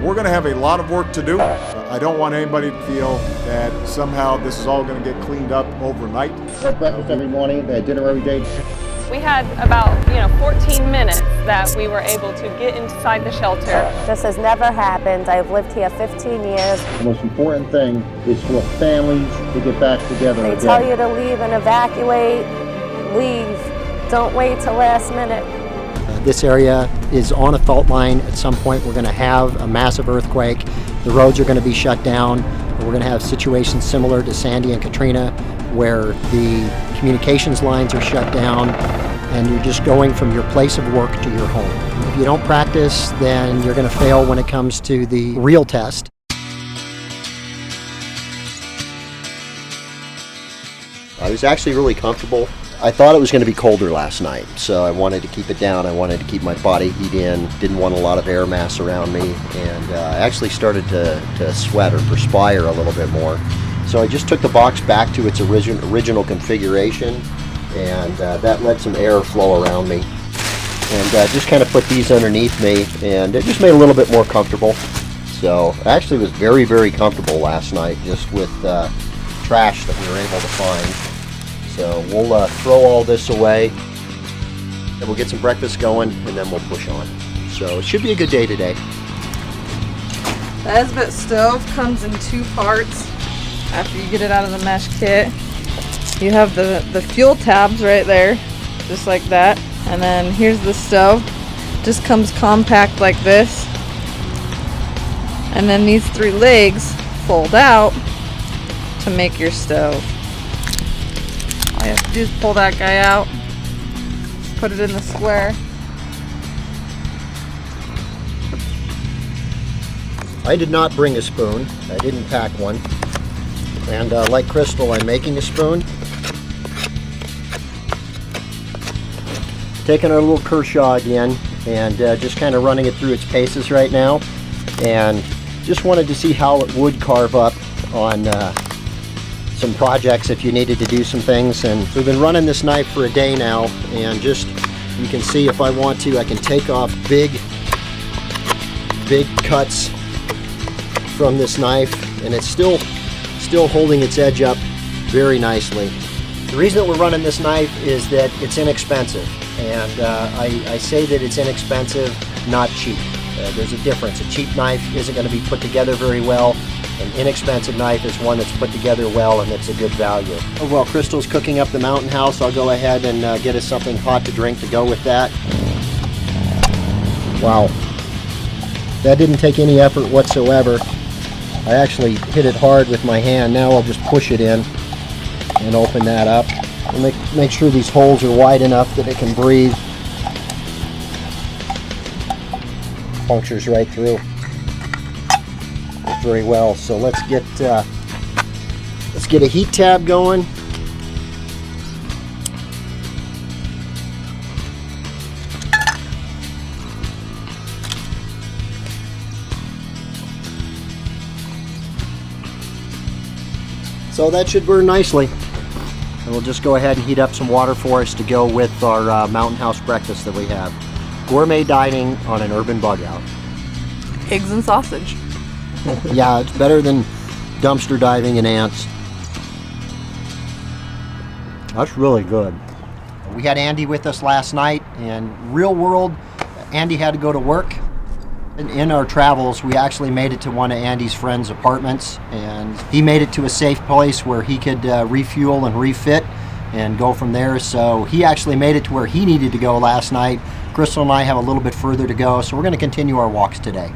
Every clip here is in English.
We're going to have a lot of work to do. I don't want anybody to feel that somehow this is all going to get cleaned up overnight. Breakfast every morning, dinner every day. We had about 14 minutes that we were able to get inside the shelter. This has never happened. I've lived here 15 years. The most important thing is for families to get back together They again. tell you to leave and evacuate. Leave. Don't wait till last minute. This area is on a fault line. At some point we're going to have a massive earthquake. The roads are going to be shut down. We're going to have situations similar to Sandy and Katrina where the communications lines are shut down and you're just going from your place of work to your home. If you don't practice, then you're going to fail when it comes to the real test. I was actually really comfortable. I thought it was going to be colder last night, so I wanted to keep it down. I wanted to keep my body heat in, didn't want a lot of air mass around me, and I actually started to sweat or perspire a little bit more. So I just took the box back to its original configuration, and that let some air flow around me. And just kind of put these underneath me, and it just made it a little bit more comfortable. So I actually was very, very comfortable last night just with trash that we were able to find. So we'll throw all this away, and we'll get some breakfast going, and then we'll push on. So it should be a good day today. The Esbit stove comes in two parts after you get it out of the mesh kit. You have the fuel tabs right there, just like that. And then here's the stove. Just comes compact like this. And then these three legs fold out to make your stove. All you have to do is pull that guy out, put it in the square. I did not bring a spoon. I didn't pack one. And like Crystal, I'm making a spoon. Taking our little Kershaw again and just kind of running it through its paces right now. And just wanted to see how it would carve up on some projects if you needed to do some things. And we've been running this knife for a day now, and just you can see if I want to, I can take off big cuts from this knife, and it's still holding its edge up very nicely. The reason that we're running this knife is that it's inexpensive, and I say that it's inexpensive, not cheap. There's a difference. A cheap knife isn't going to be put together very well. An inexpensive knife is one that's put together well, and it's a good value. Oh, while Crystal's cooking up the Mountain House, I'll go ahead and get us something hot to drink to go with that. Wow. That didn't take any effort whatsoever. I actually hit it hard with my hand. Now I'll just push it in and open that up. And make sure these holes are wide enough that it can breathe. Punctures right through very well. So let's get a heat tab going. So that should burn nicely. And we'll just go ahead and heat up some water for us to go with our Mountain House breakfast that we have. Gourmet dining on an urban bug out. Eggs and sausage. Yeah, it's better than dumpster diving in ants. That's really good. We had Andy with us last night, and real world, Andy had to go to work. In our travels, we actually made it to one of Andy's friends' apartments, and he made it to a safe place where he could refuel and refit and go from there. So he actually made it to where he needed to go last night. Crystal and I have a little bit further to go, so we're going to continue our walks today.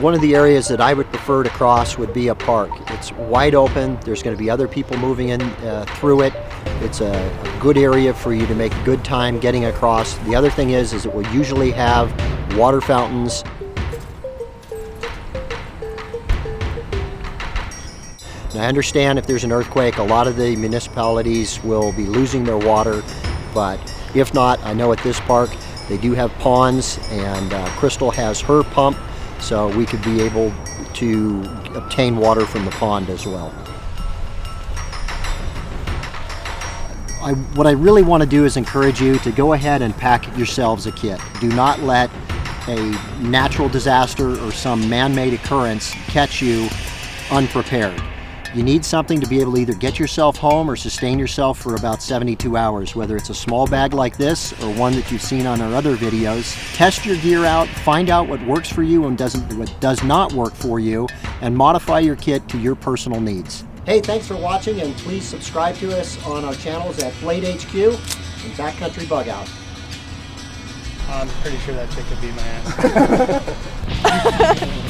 One of the areas that I would prefer to cross would be a park. It's wide open. There's going to be other people moving in through it. It's a good area for you to make a good time getting across. The other thing is it will usually have water fountains. Now, I understand if there's an earthquake, a lot of the municipalities will be losing their water, but if not, I know at this park they do have ponds, and Crystal has her pump, so we could be able to obtain water from the pond as well. What I really want to do is encourage you to go ahead and pack yourselves a kit. Do not let a natural disaster or some man-made occurrence catch you unprepared. You need something to be able to either get yourself home or sustain yourself for about 72 hours, whether it's a small bag like this or one that you've seen on our other videos. Test your gear out, find out what works for you and what does not work for you, and modify your kit to your personal needs. Hey, thanks for watching, and please subscribe to us on our channels at Blade HQ and Backcountry Bug Out. I'm pretty sure that chick could beat my ass.